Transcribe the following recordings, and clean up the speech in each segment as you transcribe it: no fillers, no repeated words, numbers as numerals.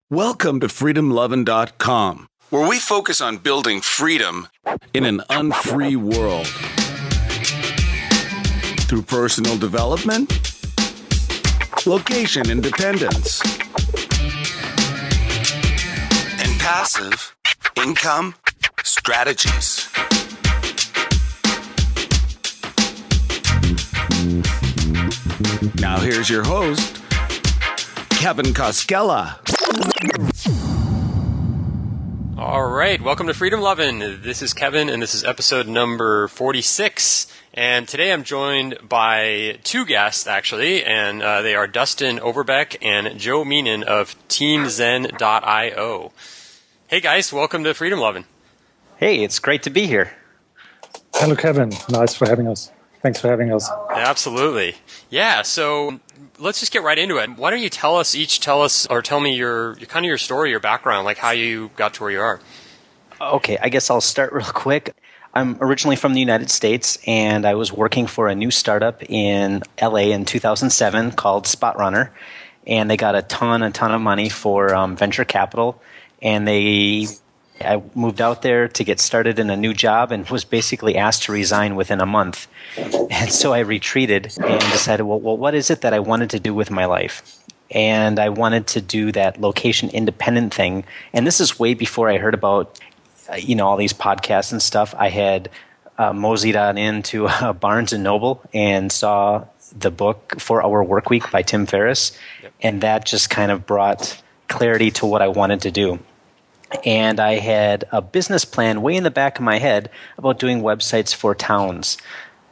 Welcome to freedomlovin.com, where we focus on building freedom in an unfree world. Through personal development, location independence, and passive income strategies. Now here's your host, Kevin Koskela. All right, welcome to Freedom Lovin'. This is Kevin, and this is episode number 46. And today I'm joined by two guests, actually, and they are Dustin Overbeck and Joe Meenan of TeamZen.io. Hey guys, welcome to Freedom Lovin'. Hey, it's great to be here. Hello, Kevin. Nice for having us. Thanks for having us. Absolutely. Yeah, so let's just get right into it. Why don't you tell me your story, your background, like how you got to where you are. Okay, I guess I'll start real quick. I'm originally from the United States, and I was working for a new startup in LA in 2007 called SpotRunner, and they got a ton of money for venture capital, and I moved out there to get started in a new job and was basically asked to resign within a month. And so I retreated and decided, well, what is it that I wanted to do with my life? And I wanted to do that location independent thing. And this is way before I heard about, all these podcasts and stuff. I had moseyed on into Barnes & Noble and saw the book 4 Hour Workweek by Tim Ferriss. Yep. And that just kind of brought clarity to what I wanted to do. And I had a business plan way in the back of my head about doing websites for towns,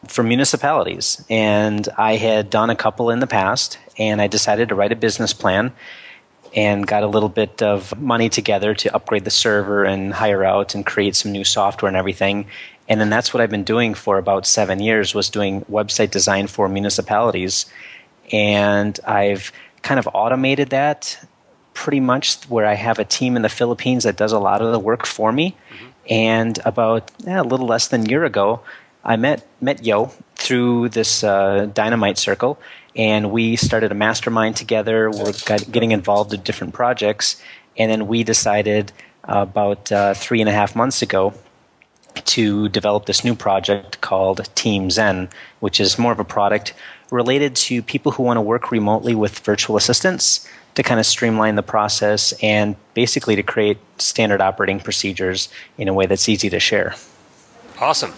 for municipalities. And I had done a couple in the past, and I decided to write a business plan and got a little bit of money together to upgrade the server and hire out and create some new software and everything. And then that's what I've been doing for about 7 years, was doing website design for municipalities. And I've kind of automated that pretty much, where I have a team in the Philippines that does a lot of the work for me. Mm-hmm. And about a little less than a year ago, I met Yo through this Dynamite Circle, and we started a mastermind together. We're getting involved in different projects, and then we decided about 3.5 months ago to develop this new project called TeamZen, which is more of a product related to people who want to work remotely with virtual assistants, to kind of streamline the process and basically to create standard operating procedures in a way that's easy to share. Awesome.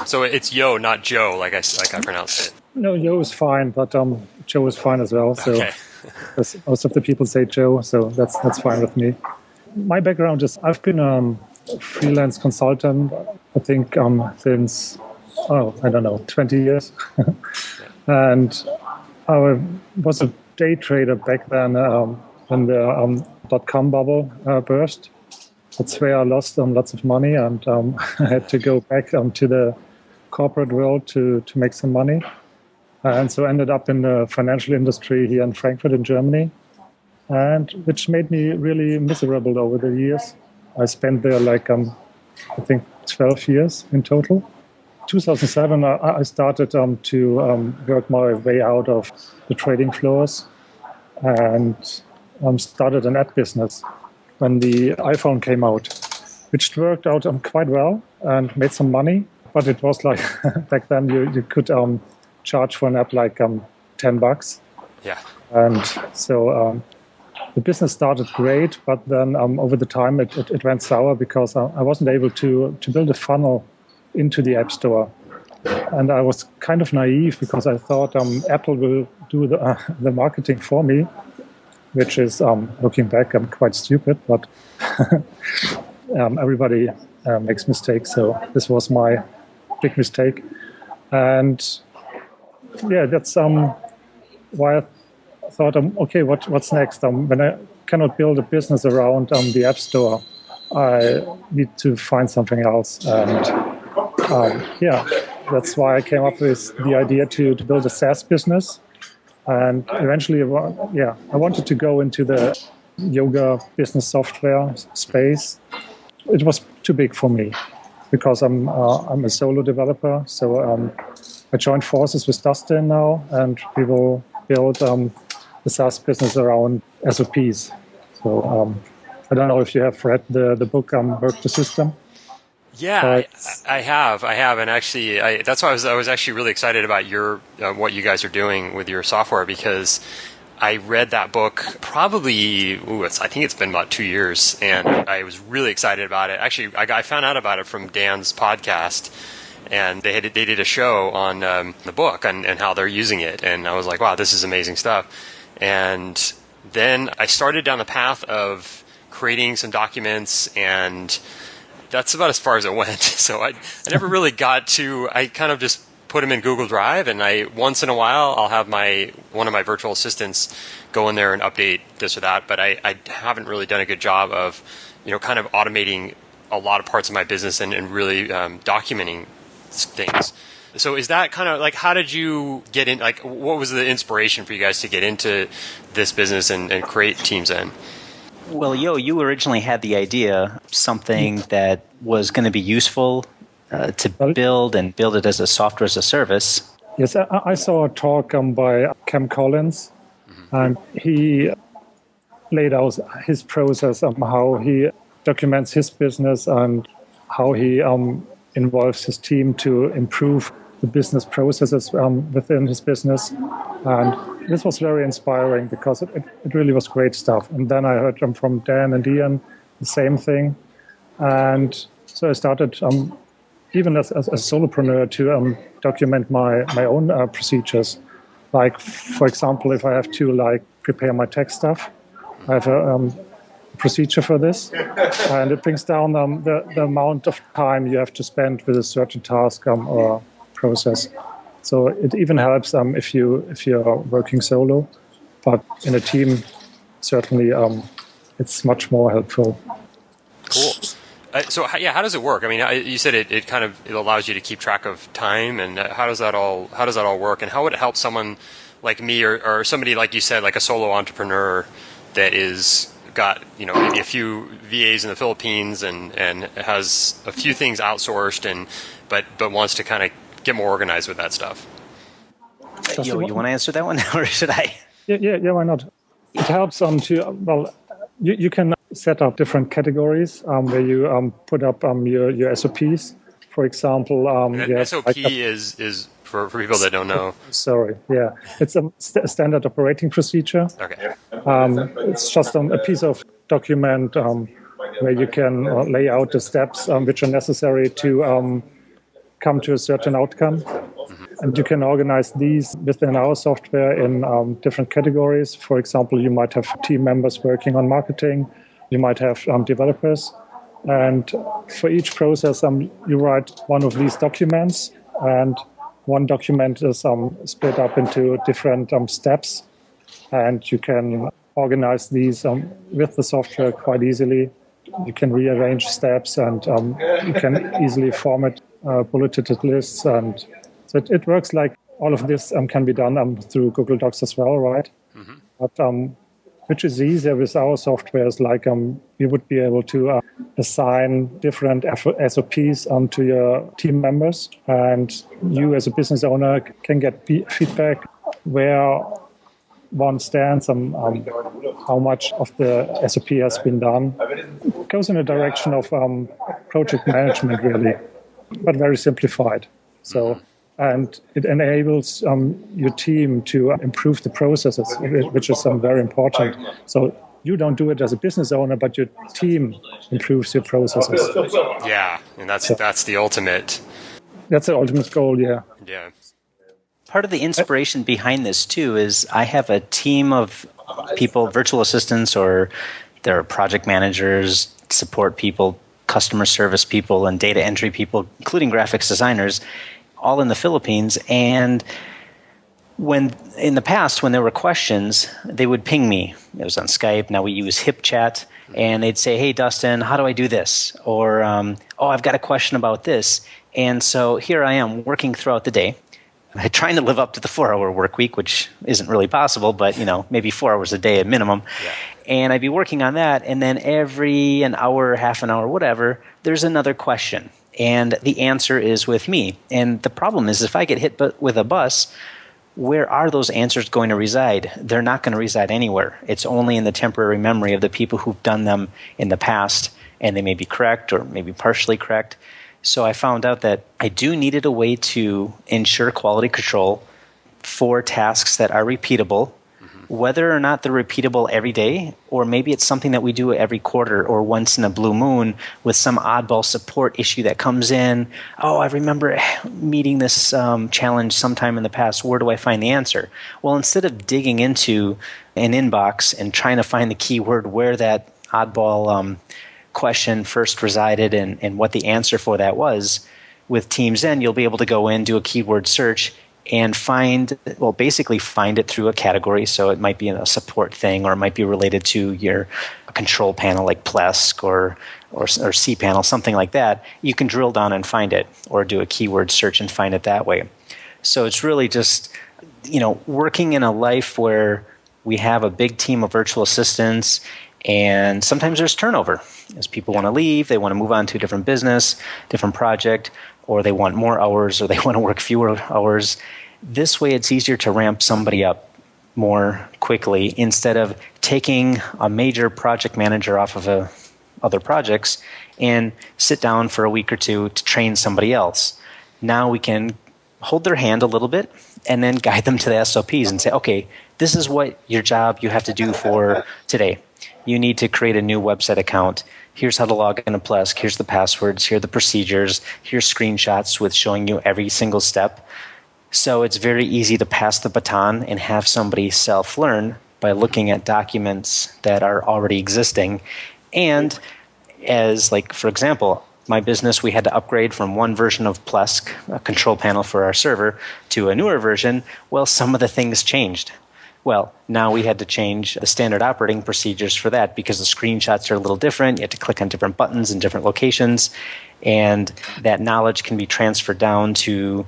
So it's Yo, not Joe, like I pronounced it. No, Yo is fine, but Joe is fine as well. So okay. Most of the people say Joe, so that's fine with me. My background is I've been a freelance consultant, I think since 20 years, and I was a day trader back then when the .com bubble burst. That's where I lost lots of money, and I had to go back to the corporate world to make some money. And so I ended up in the financial industry here in Frankfurt in Germany, and which made me really miserable over the years. I spent there I think 12 years in total. 2007, I started to work my way out of the trading floors and started an ad business when the iPhone came out, which worked out quite well and made some money. But it was like back then you could charge for an app like $10. Yeah. And so the business started great, but then over the time it went sour because I wasn't able to build a funnel into the App Store. And I was kind of naive because I thought Apple will do the marketing for me, which is, looking back, quite stupid, but everybody makes mistakes. So this was my big mistake. And yeah, that's why I thought, okay, what's next? When I cannot build a business around the App Store, I need to find something else. And that's why I came up with the idea to build a SaaS business. And eventually, I wanted to go into the yoga business software space. It was too big for me because I'm a solo developer. So I joined forces with Dustin now, and we will build the SaaS business around SOPs. So I don't know if you have read the book Work the System. Yeah, I have, and actually, that's why I was actually really excited about your what you guys are doing with your software, because I read that book probably, I think it's been about 2 years, and I was really excited about it. Actually, I found out about it from Dan's podcast, and they did a show on the book and how they're using it, and I was like, wow, this is amazing stuff. And then I started down the path of creating some documents, and that's about as far as it went. So I never really got to, I kind of just put them in Google Drive, and once in a while I'll have one of my virtual assistants go in there and update this or that, but I haven't really done a good job of, kind of automating a lot of parts of my business and really documenting things. So is that kind of like, how did you get in, like, what was the inspiration for you guys to get into this business and create TeamZen? Well, you originally had the idea, something that was going to be useful to build it as a software as a service. Yes, I saw a talk by Cam Collins, and he laid out his process of how he documents his business and how he involves his team to improve the business processes within his business. And this was very inspiring because it really was great stuff. And then I heard from Dan and Ian the same thing. And so I started, even as a solopreneur, to document my own procedures. Like, for example, if I have to prepare my tech stuff, I have a procedure for this. And it brings down the amount of time you have to spend with a certain task or process. So it even helps if you're working solo, but in a team, certainly it's much more helpful. Cool. So how does it work? I mean, you said it kind of it allows you to keep track of time, and how does that all work? And how would it help someone like me or somebody like you said, like a solo entrepreneur that is got maybe a few VAs in the Philippines and has a few things outsourced but wants to kind of get more organized with that stuff? You want to answer that one, or should I? Yeah, why not? It helps you can set up different categories where you put up your SOPs. For example, SOP is for people that don't know. Sorry, yeah, it's a standard operating procedure. Okay. It's just a piece of document where you can lay out the steps which are necessary to come to a certain outcome. And you can organize these within our software in different categories. For example, you might have team members working on marketing. You might have developers. And for each process, you write one of these documents. And one document is split up into different steps. And you can organize these with the software quite easily. You can rearrange steps, and you can easily format bulleted lists. And so it works like all of this can be done through Google Docs as well, right? Mm-hmm. But which is easier with our software is like you would be able to assign different SOPs to your team members, and you as a business owner can get feedback where one stands and how much of the SOP has been done. It goes in a direction of project management, really, but very simplified. So, and it enables your team to improve the processes, which is very important. So you don't do it as a business owner, but your team improves your processes. Yeah, and that's the ultimate. That's the ultimate goal, yeah. Yeah. Part of the inspiration behind this, too, is I have a team of people, virtual assistants, or they're project managers, support people, customer service people, and data entry people, including graphics designers, all in the Philippines. And when in the past, when there were questions, they would ping me. It was on Skype. Now we use HipChat. And they'd say, hey, Dustin, how do I do this? Or, I've got a question about this. And so here I am working throughout the day, trying to live up to the 4-hour work week, which isn't really possible, but maybe 4 hours a day at minimum. Yeah. And I'd be working on that, and then every an hour, half an hour, whatever, there's another question. And the answer is with me. And the problem is if I get hit with a bus, where are those answers going to reside? They're not going to reside anywhere. It's only in the temporary memory of the people who've done them in the past, and they may be correct or maybe partially correct. So I found out that I do needed a way to ensure quality control for tasks that are repeatable, whether or not they're repeatable every day, or maybe it's something that we do every quarter or once in a blue moon with some oddball support issue that comes in. Oh, I remember meeting this challenge sometime in the past. Where do I find the answer? Well, instead of digging into an inbox and trying to find the keyword where that oddball question first resided and what the answer for that was, with TeamZen, you'll be able to go in, do a keyword search, and basically find it through a category. So it might be a support thing, or it might be related to your control panel like Plesk or cPanel, something like that. You can drill down and find it, or do a keyword search and find it that way. So it's really just, working in a life where we have a big team of virtual assistants, and sometimes there's turnover. As people want to leave, they want to move on to a different business, different project, or they want more hours, or they want to work fewer hours. This way it's easier to ramp somebody up more quickly instead of taking a major project manager off of other projects and sit down for a week or two to train somebody else. Now we can hold their hand a little bit and then guide them to the SOPs and say, okay, this is what your job you have to do for today. You need to create a new website account. Here's how to log into Plesk. Here's the passwords. Here are the procedures. Here's screenshots with showing you every single step. So it's very easy to pass the baton and have somebody self-learn by looking at documents that are already existing. And for example, my business, we had to upgrade from one version of Plesk, a control panel for our server, to a newer version. Well, some of the things changed. Well, now we had to change the standard operating procedures for that because the screenshots are a little different. You have to click on different buttons in different locations, and that knowledge can be transferred down to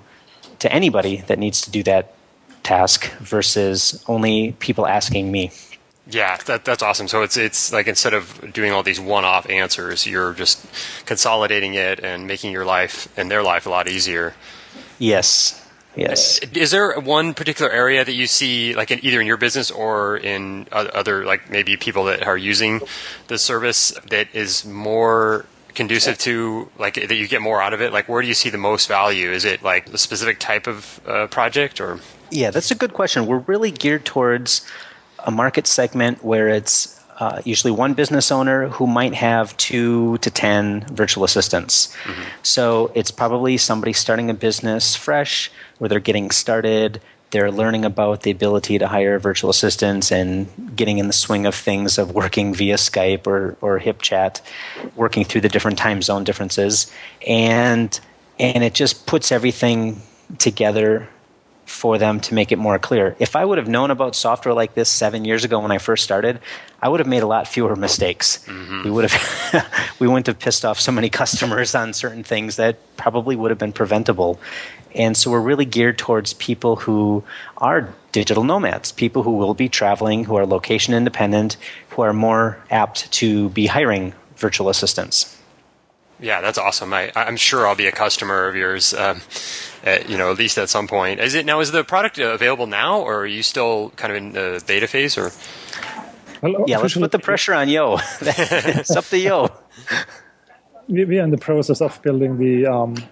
anybody that needs to do that task versus only people asking me. Yeah, that's awesome. So it's like instead of doing all these one-off answers, you're just consolidating it and making your life and their life a lot easier. Yes. Yes. Is there one particular area that you see, like either in your business or in other, like maybe people that are using the service, that is more conducive to, like, that you get more out of it? Like, where do you see the most value? Is it like a specific type of project, or? Yeah, that's a good question. We're really geared towards a market segment where it's usually one business owner who might have 2 to 10 virtual assistants. Mm-hmm. So it's probably somebody starting a business fresh, where they're getting started, they're learning about the ability to hire virtual assistants and getting in the swing of things of working via Skype or HipChat, working through the different time zone differences. And it just puts everything together for them to make it more clear. If I would have known about software like this 7 years ago when I first started, I would have made a lot fewer mistakes. Mm-hmm. We wouldn't have pissed off so many customers on certain things that probably would have been preventable. And so we're really geared towards people who are digital nomads, people who will be traveling, who are location independent, who are more apt to be hiring virtual assistants. Yeah, that's awesome. I'm sure I'll be a customer of yours, at least at some point. Is the product available now, or are you still kind of in the beta phase? Or? Well, yeah, let's put the pressure on Yo. It's up to Yo. We are in the process of building the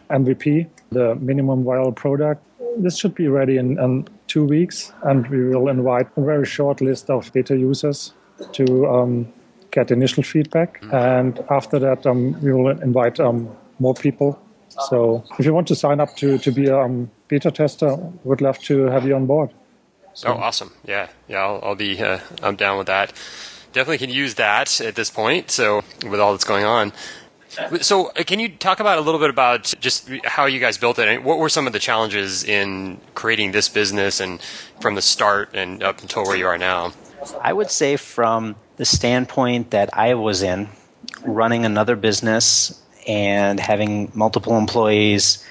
MVP, the minimum viable product. This should be ready in 2 weeks, and we will invite a very short list of beta users to get initial feedback. And after that, we will invite more people. So if you want to sign up to be a beta tester, we'd love to have you on board. So. Oh, awesome. Yeah, I'll be, I'm down with that. Definitely can use that at this point, so with all that's going on. So can you talk about a little bit about just how you guys built it? And what were some of the challenges in creating this business and from the start and up until where you are now? I would say from the standpoint that I was in, running another business and having multiple employees,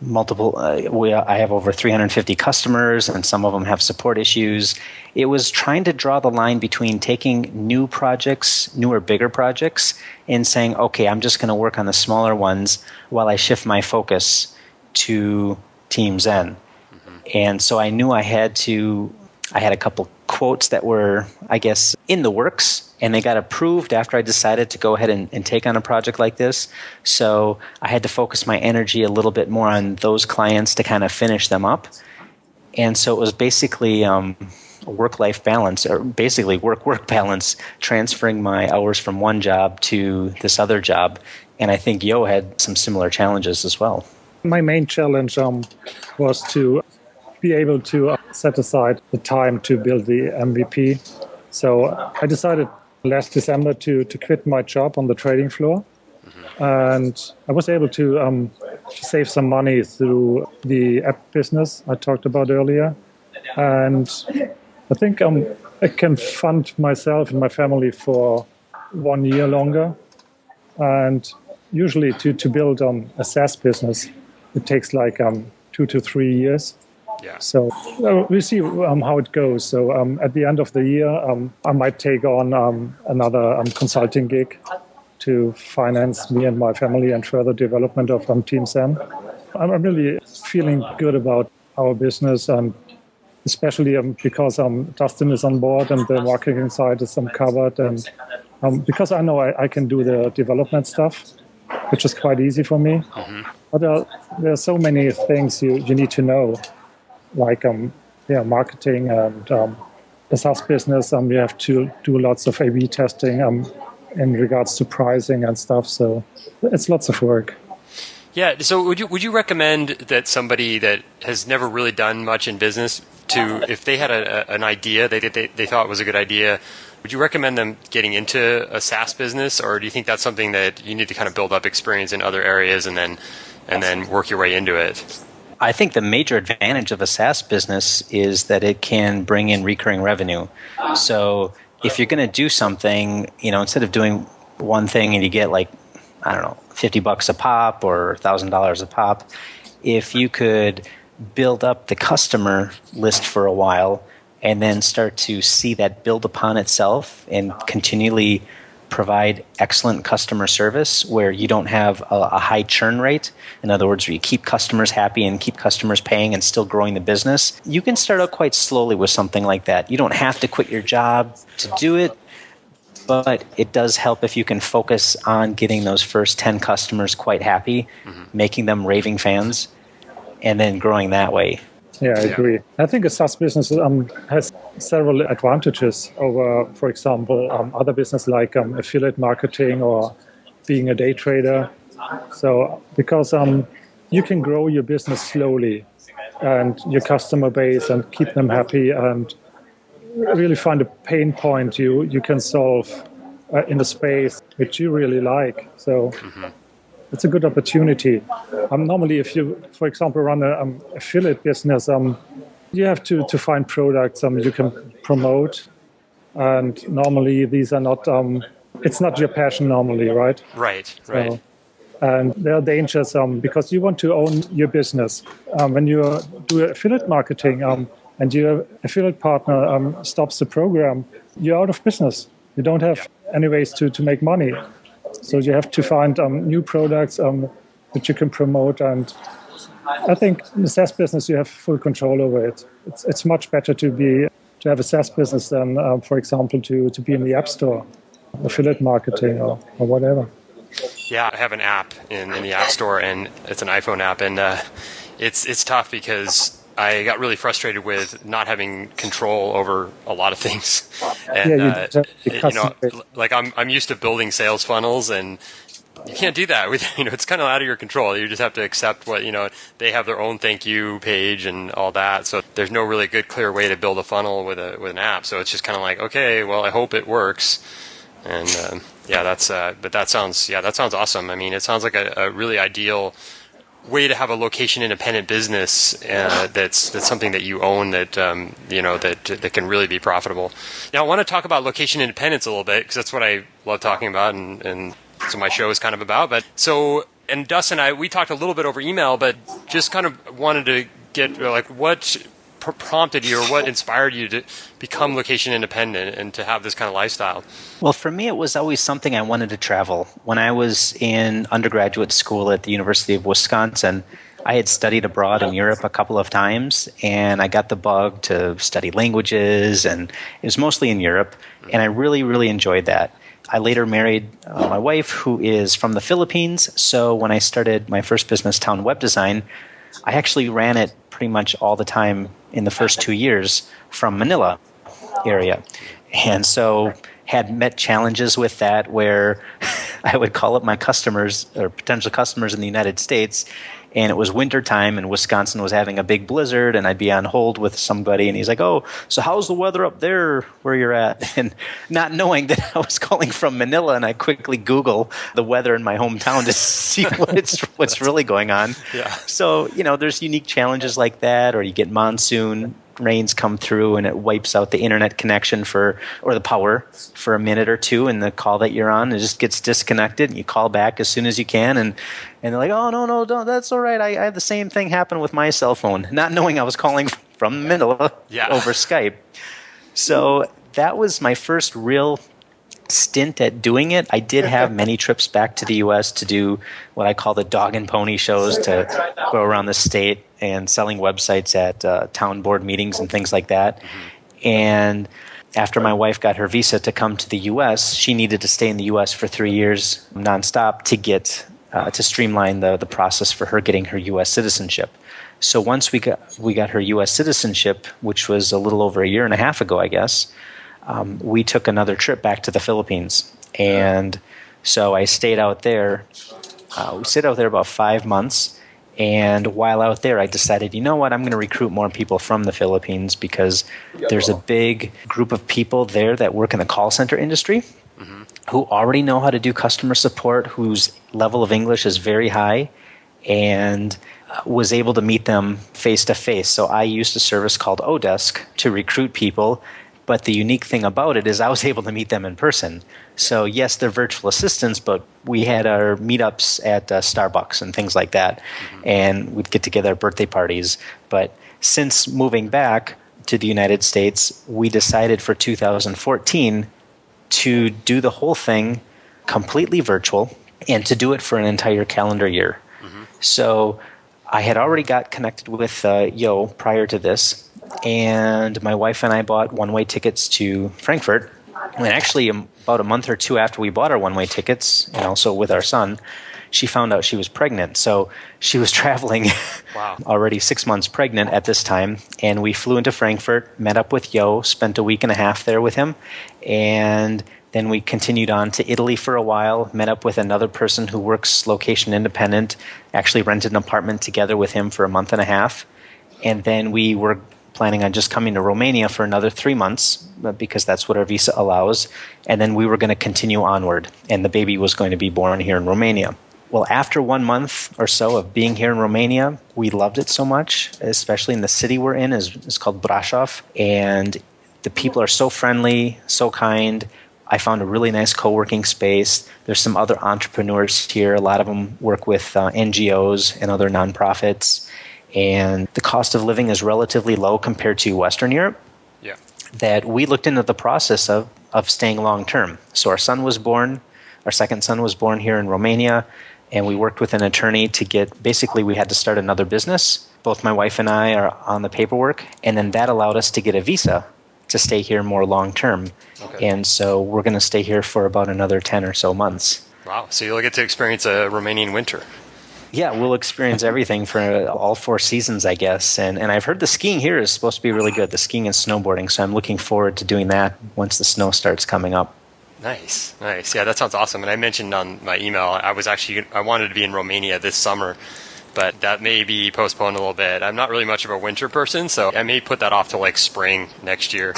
I have over 350 customers, and some of them have support issues. It was trying to draw the line between taking newer, bigger projects, and saying, okay, I'm just going to work on the smaller ones while I shift my focus to TeamZen. Mm-hmm. And so I knew I had a couple quotes that were, I guess, in the works, and they got approved after I decided to go ahead and take on a project like this. So I had to focus my energy a little bit more on those clients to kind of finish them up. And so it was basically work-life balance, or basically work-work balance, transferring my hours from one job to this other job. And I think Yo had some similar challenges as well. My main challenge was to be able to set aside the time to build the MVP. So I decided last December to quit my job on the trading floor. And I was able to save some money through the app business I talked about earlier. And I think I can fund myself and my family for 1 year longer. And usually to build a SaaS business, it takes like 2 to 3 years. Yeah. So we'll see how it goes. So at the end of the year, I might take on another consulting gig to finance me and my family and further development of TeamZen. I'm really feeling good about our business, and especially because Dustin is on board and the marketing side is covered, and because I know I can do the development stuff, which is quite easy for me. Mm-hmm. But there are so many things you need to know, like marketing and the SaaS business. You have to do lots of A/B testing in regards to pricing and stuff. So it's lots of work. Yeah. So would you recommend that somebody that has never really done much in business, if they had an idea they thought was a good idea, would you recommend them getting into a SaaS business, or do you think that's something that you need to kind of build up experience in other areas and then work your way into it? I think the major advantage of a SaaS business is that it can bring in recurring revenue. So if you're going to do something, instead of doing one thing and you get like, I don't know, $50 a pop or $1,000 a pop, if you could build up the customer list for a while and then start to see that build upon itself and continually provide excellent customer service where you don't have a high churn rate. In other words, where you keep customers happy and keep customers paying and still growing the business. You can start out quite slowly with something like that. You don't have to quit your job to do it, but it does help if you can focus on getting those first 10 customers quite happy, making them raving fans, and then growing that way. Yeah, I agree. I think a SaaS business has several advantages over, for example, other business like affiliate marketing or being a day trader. So because you can grow your business slowly and your customer base and keep them happy and really find a pain point you can solve in a space which you really like. So it's a good opportunity. Normally, if you, for example, run an affiliate business, you have to find products you can promote. And normally, these are not, it's not your passion normally, right? Right. And there are dangers because you want to own your business. When you do affiliate marketing and your affiliate partner stops the program, you're out of business. You don't have any ways to make money. So you have to find new products that you can promote. And I think in the SaaS business, you have full control over it. It's much better to have a SaaS business than, for example, to be in the App Store, affiliate marketing or whatever. Yeah, I have an app in the App Store, and it's an iPhone app, and it's tough because I got really frustrated with not having control over a lot of things. And like I'm used to building sales funnels, and you can't do that with it's kind of out of your control. You just have to accept what they have their own thank you page and all that. So there's no really good clear way to build a funnel with an app. So it's just kind of like, okay, well, I hope it works. And that sounds awesome. I mean, it sounds like a really ideal way to have a location independent business that's something that you own that that can really be profitable. Now I want to talk about location independence a little bit because that's what I love talking about and so my show is kind of about. But and Dustin and we talked a little bit over email, but just kind of wanted to get like what prompted you or what inspired you to become location independent and to have this kind of lifestyle? Well, for me, it was always something I wanted to travel. When I was in undergraduate school at the University of Wisconsin, I had studied abroad in Europe a couple of times, and I got the bug to study languages, and it was mostly in Europe, and I really, really enjoyed that. I later married my wife, who is from the Philippines, so when I started my first business, Town Web Design, I actually ran it pretty much all the time in the first 2 years from Manila area. And so had met challenges with that where I would call up my customers or potential customers in the United States, and it was winter time and Wisconsin was having a big blizzard, and I'd be on hold with somebody and he's like, "Oh, so how's the weather up there where you're at?" And not knowing that I was calling from Manila, and I quickly Google the weather in my hometown to see what's really going on. Yeah. So, there's unique challenges like that, or you get monsoon rains come through and it wipes out the internet connection or the power for a minute or two, and the call that you're on, it just gets disconnected, and you call back as soon as you can, and they're like, "Oh, no, don't, that's all right. I had the same thing happen with my cell phone," not knowing I was calling from Manila over Skype. So that was my first real stint at doing it. I did have many trips back to the U.S. to do what I call the dog and pony shows, to go around the state and selling websites at town board meetings and things like that. Mm-hmm. And after my wife got her visa to come to the U.S., she needed to stay in the U.S. for 3 years nonstop to get to streamline the process for her getting her U.S. citizenship. So once we got her U.S. citizenship, which was a little over a year and a half ago, I guess, we took another trip back to the Philippines. And so I stayed out there. We stayed out there about 5 months. And while out there, I decided, you know what, I'm going to recruit more people from the Philippines, because there's a big group of people there that work in the call center industry who already know how to do customer support, whose level of English is very high, and was able to meet them face to face. So I used a service called Odesk to recruit people. But the unique thing about it is I was able to meet them in person. So yes, they're virtual assistants, but we had our meetups at Starbucks and things like that. Mm-hmm. And we'd get together at birthday parties. But since moving back to the United States, we decided for 2014 to do the whole thing completely virtual and to do it for an entire calendar year. Mm-hmm. So I had already got connected with Yo prior to this. And my wife and I bought one-way tickets to Frankfurt. And actually, about a month or two after we bought our one-way tickets, and also with our son, she found out she was pregnant. So she was traveling already 6 months pregnant at this time. And we flew into Frankfurt, met up with Yo, spent a week and a half there with him. And then we continued on to Italy for a while, met up with another person who works location independent, actually rented an apartment together with him for a month and a half. And then we were planning on just coming to Romania for another 3 months, because that's what our visa allows. And then we were going to continue onward, and the baby was going to be born here in Romania. Well, after 1 month or so of being here in Romania, we loved it so much, especially in the city we're in. It's called Brașov, and the people are so friendly, so kind. I found a really nice co-working space. There's some other entrepreneurs here. A lot of them work with NGOs and other nonprofits. And the cost of living is relatively low compared to Western Europe. Yeah. That we looked into the process of staying long term. So our second son was born here in Romania, and we worked with an attorney to we had to start another business. Both my wife and I are on the paperwork, and then that allowed us to get a visa to stay here more long term. Okay. And so we're going to stay here for about another 10 or so months. Wow. So you'll get to experience a Romanian winter. Yeah, we'll experience everything for all 4 seasons, I guess. And I've heard the skiing here is supposed to be really good, the skiing and snowboarding. So I'm looking forward to doing that once the snow starts coming up. Nice. Yeah, that sounds awesome. And I mentioned on my email, I wanted to be in Romania this summer, but that may be postponed a little bit. I'm not really much of a winter person, so I may put that off to like spring next year.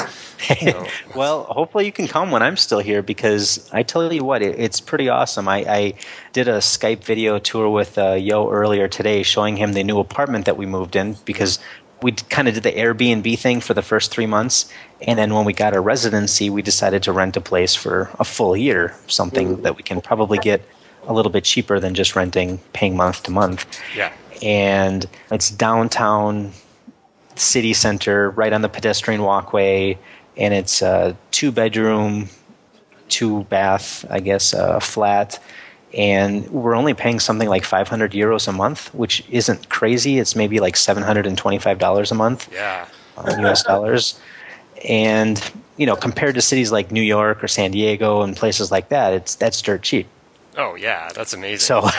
So. Well, hopefully you can come when I'm still here, because I tell you what, it's pretty awesome. I did a Skype video tour with Yo earlier today, showing him the new apartment that we moved in, because we kind of did the Airbnb thing for the first 3 months. And then when we got our residency, we decided to rent a place for a full year, something that we can probably get a little bit cheaper than just paying month to month. Yeah. And it's downtown city center, right on the pedestrian walkway, and it's a 2-bedroom, 2-bath, I guess, flat. and we're only paying something like 500 euros a month, which isn't crazy. It's maybe like $725 a month, Yeah. US dollars. And, compared to cities like New York or San Diego and places like that, that's dirt cheap. Oh, yeah. That's amazing. So,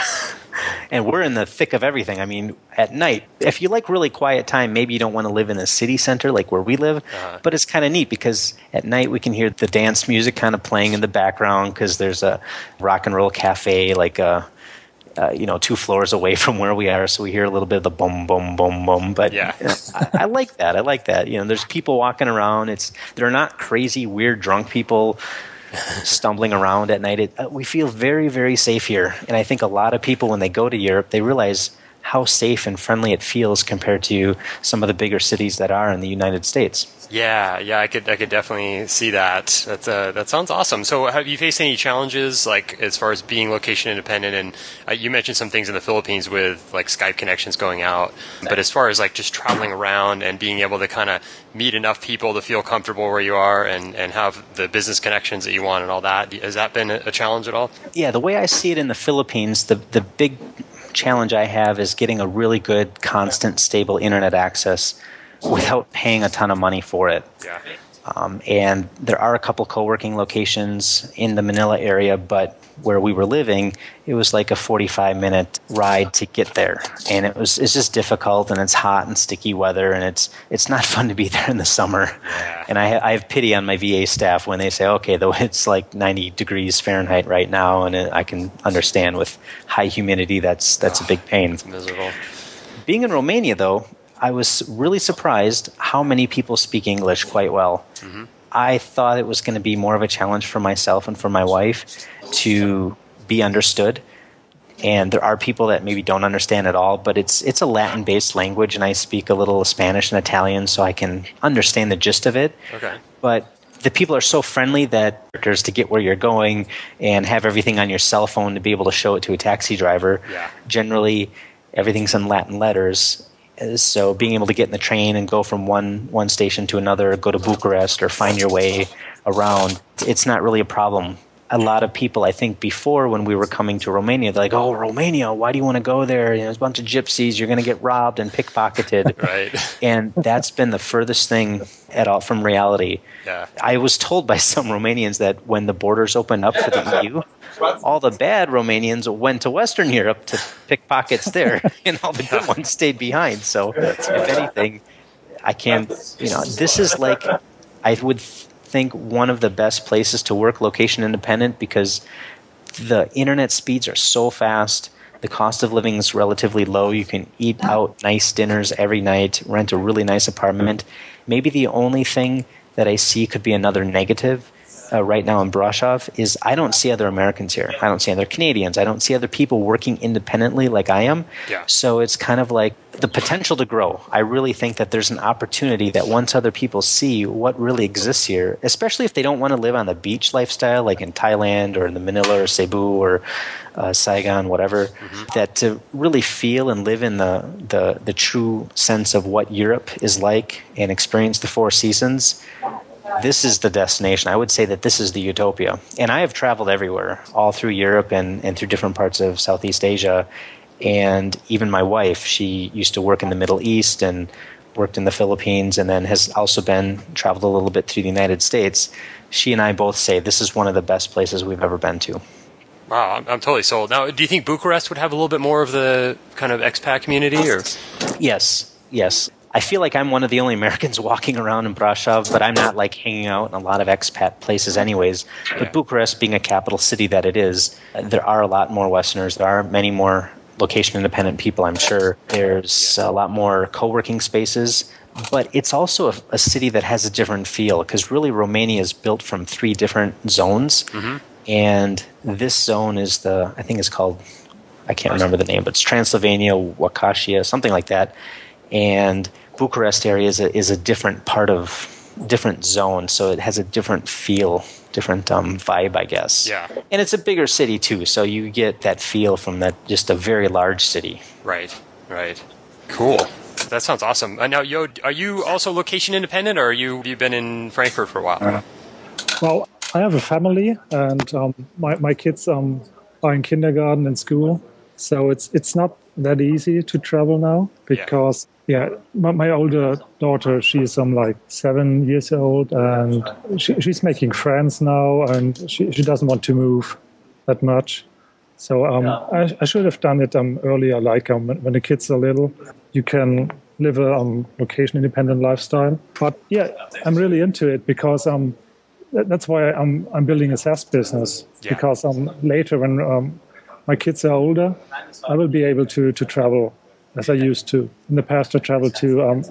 and we're in the thick of everything. I mean, at night, if you like really quiet time, maybe you don't want to live in a city center like where we live, but it's kind of neat because at night we can hear the dance music kind of playing in the background because there's a rock and roll cafe like 2 floors away from where we are, so we hear a little bit of the boom, boom, boom, boom. But yeah. I like that. I like that. There's people walking around. They're not crazy, weird, drunk people stumbling around at night. We feel very, very safe here. And I think a lot of people, when they go to Europe, they realize how safe and friendly it feels compared to some of the bigger cities that are in the United States. Yeah, I could definitely see that. That sounds awesome. So, have you faced any challenges, like as far as being location independent? And you mentioned some things in the Philippines with like Skype connections going out. But as far as like just traveling around and being able to kind of meet enough people to feel comfortable where you are and have the business connections that you want and all that, has that been a challenge at all? Yeah, the way I see it in the Philippines, the big challenge I have is getting a really good, constant, stable internet access without paying a ton of money for it. Yeah. And there are a couple co-working locations in the Manila area, but where we were living, it was like a 45-minute ride to get there. And it's just difficult, and it's hot and sticky weather, and it's not fun to be there in the summer. Yeah. And I have pity on my VA staff when they say, okay, though it's like 90 degrees Fahrenheit right now, and I can understand with high humidity that's a big pain. It's miserable. Being in Romania, though, I was really surprised how many people speak English quite well. Mm-hmm. I thought it was going to be more of a challenge for myself and for my wife to be understood. And there are people that maybe don't understand at all, but it's a Latin-based language, and I speak a little Spanish and Italian, so I can understand the gist of it. Okay. But the people are so friendly that to get where you're going and have everything on your cell phone to be able to show it to a taxi driver. Yeah. Generally, everything's in Latin letters. So being able to get in the train and go from one station to another, go to Bucharest or find your way around, it's not really a problem. A lot of people, I think, before when we were coming to Romania, they're like, oh, Romania, why do you want to go there? There's a bunch of gypsies, you're going to get robbed and pickpocketed. Right. And that's been the furthest thing at all from reality. Yeah. I was told by some Romanians that when the borders opened up for the EU, all the bad Romanians went to Western Europe to pick pockets there, and all the good ones stayed behind. So, if anything, this is like, I would think one of the best places to work location independent because the internet speeds are so fast. The cost of living is relatively low. You can eat out nice dinners every night, rent a really nice apartment. Maybe the only thing that I see could be another negative right now in Brasov is I don't see other Americans here. I don't see other Canadians. I don't see other people working independently like I am. Yeah. So it's kind of like the potential to grow. I really think that there's an opportunity that once other people see what really exists here, especially if they don't want to live on the beach lifestyle like in Thailand or in the Manila or Cebu or Saigon, whatever, that to really feel and live in the true sense of what Europe is like and experience the four seasons, this is the destination. I would say that this is the utopia. And I have traveled everywhere, all through Europe and through different parts of Southeast Asia. And even my wife, she used to work in the Middle East and worked in the Philippines and then has also traveled a little bit through the United States. She and I both say this is one of the best places we've ever been to. Wow, I'm totally sold. Now, do you think Bucharest would have a little bit more of the kind of expat community? Or? Yes. I feel like I'm one of the only Americans walking around in Brasov, but I'm not like hanging out in a lot of expat places anyways. But Bucharest being a capital city that it is, there are a lot more Westerners. There are many more location-independent people, I'm sure. There's a lot more co-working spaces. But it's also a city that has a different feel because really Romania is built from 3 different zones. Mm-hmm. And this zone is I think it's called, I can't remember the name, but it's Transylvania, Wakasia, something like that. And Bucharest area is a different zone, so it has a different feel, different vibe, I guess. Yeah. And it's a bigger city too, so you get that feel from that just a very large city. Right. Cool. That sounds awesome. Now, Yo, are you also location independent, or have you been in Frankfurt for a while? Well, I have a family, and my kids are are in kindergarten and school. So it's not that easy to travel now because my older daughter, she's like 7 years old, and she's making friends now, and she doesn't want to move that much. So I should have done it earlier, like when the kids are little, you can live a location-independent lifestyle. But yeah, I'm really into it because that's why I'm building a SaaS business, because later when my kids are older, I will be able to travel as I used to. In the past, I traveled to,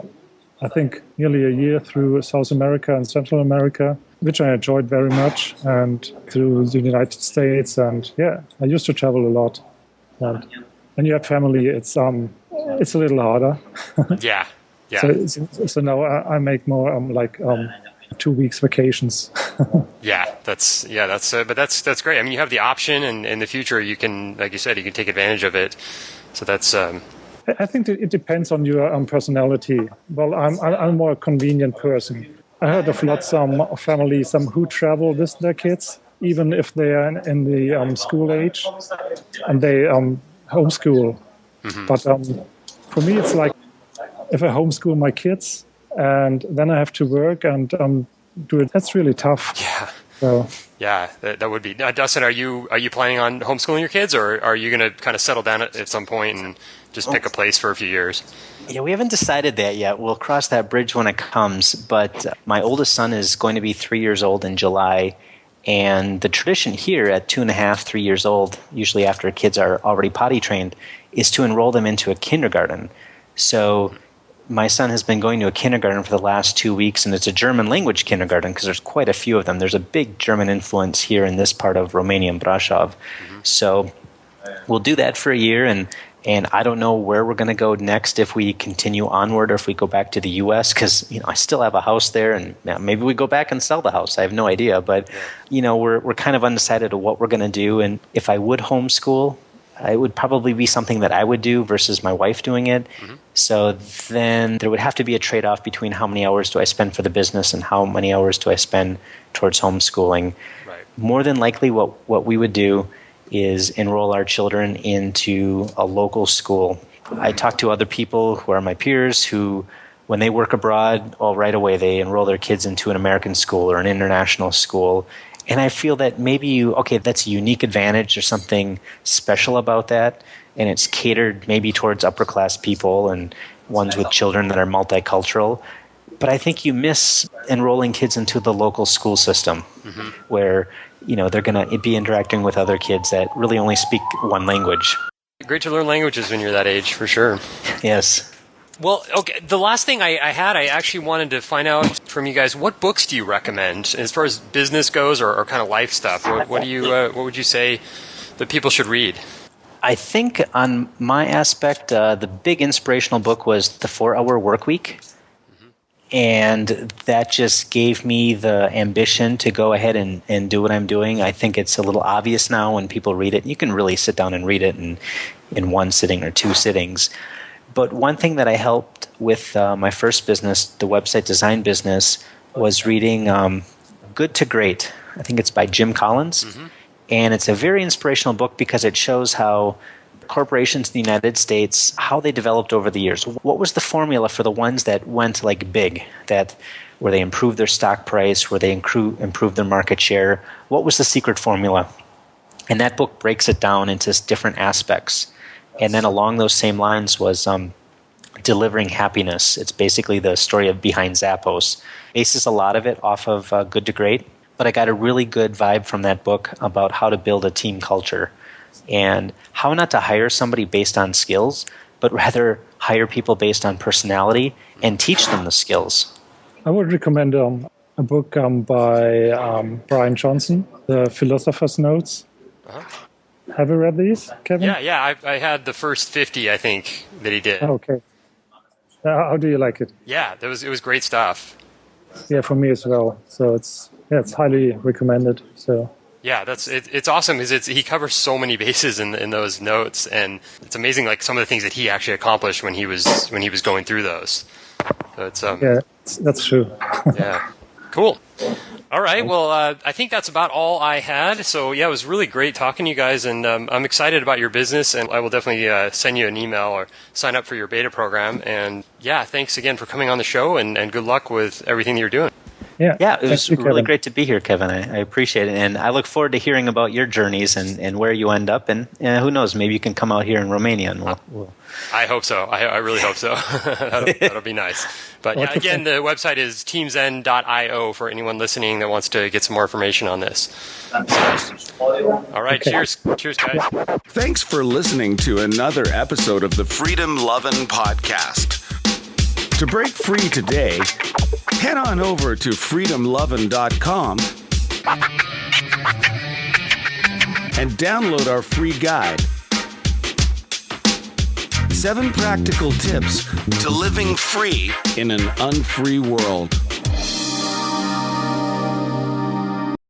I think, nearly a year through South America and Central America, which I enjoyed very much, and through the United States. And yeah, I used to travel a lot. And when you have family, it's a little harder. Yeah. So now I make more 2 weeks vacations. But that's great. I mean, you have the option, and in the future, you can, like you said, you can take advantage of it. So that's. I think that it depends on your personality. Well, I'm more a convenient person. I heard of lots of families who travel with their kids, even if they are in the school age, and they homeschool. Mm-hmm. But for me, it's like if I homeschool my kids and then I have to work and do it, that's really tough. Yeah. So. Yeah, that would be. Dustin, are you planning on homeschooling your kids, or are you going to kind of settle down at some point and just pick a place for a few years? Yeah, we haven't decided that yet. We'll cross that bridge when it comes. But my oldest son is going to be 3 years old in July. And the tradition here at 2.5, 3 years old, usually after kids are already potty trained, is to enroll them into a kindergarten. So my son has been going to a kindergarten for the last 2 weeks, and it's a German language kindergarten because there's quite a few of them. There's a big German influence here in this part of Romania and Brasov. Mm-hmm. So we'll do that for a year, and I don't know where we're going to go next, if we continue onward or if we go back to the U.S., because I still have a house there, and maybe we go back and sell the house. I have no idea, but we're kind of undecided of what we're going to do. And if I would homeschool, it would probably be something that I would do versus my wife doing it. Mm-hmm. So then there would have to be a trade-off between how many hours do I spend for the business and how many hours do I spend towards homeschooling. Right. More than likely what we would do is enroll our children into a local school. I talk to other people who are my peers who, when they work abroad, right away they enroll their kids into an American school or an international school. And I feel that maybe that's a unique advantage or something special about that. And it's catered maybe towards upper class people and ones with children that are multicultural. But I think you miss enrolling kids into the local school system, mm-hmm. where they're going to be interacting with other kids that really only speak one language. Great to learn languages when you're that age, for sure. Yes. Well, okay. The last thing I actually wanted to find out from you guys, what books do you recommend as far as business goes, or kind of life stuff? What would you say that people should read? I think on my aspect, the big inspirational book was The 4-Hour Workweek. And that just gave me the ambition to go ahead and do what I'm doing. I think it's a little obvious now when people read it. You can really sit down and read it in one sitting or two sittings. But one thing that I helped with my first business, the website design business, was reading Good to Great. I think it's by Jim Collins. Mm-hmm. And it's a very inspirational book because it shows how corporations in the United States, how they developed over the years. What was the formula for the ones that went big, where they improved their stock price, where they improved their market share? What was the secret formula? And that book breaks it down into different aspects. And then along those same lines was Delivering Happiness. It's basically the story behind Zappos. Bases a lot of it off of Good to Great, but I got a really good vibe from that book about how to build a team culture and how not to hire somebody based on skills, but rather hire people based on personality and teach them the skills. I would recommend a book by Brian Johnson, The Philosopher's Notes. Uh-huh. Have you read these, Kevin? Yeah. I had the first 50, I think, that he did. Okay. How do you like it? Yeah, it was great stuff. Yeah, for me as well. So it's highly recommended. So. Yeah, it's awesome because he covers so many bases in those notes, and it's amazing some of the things that he actually accomplished when he was going through those. So it's that's true. Yeah, cool. All right. Well, I think that's about all I had. So, yeah, it was really great talking to you guys, and I'm excited about your business, and I will definitely send you an email or sign up for your beta program. And, yeah, thanks again for coming on the show, and good luck with everything that you're doing. Yeah, it was really great to be here, Kevin. I appreciate it. And I look forward to hearing about your journeys and where you end up. And who knows, maybe you can come out here in Romania. And we'll I hope so. I really hope so. That'll be nice. But yeah, again, the website is teamzen.io for anyone listening that wants to get some more information on this. All right. Okay. Cheers, guys. Thanks for listening to another episode of the Freedom Lovin' Podcast. To break free today, head on over to freedomlovin.com and download our free guide. 7 practical tips to living free in an unfree world.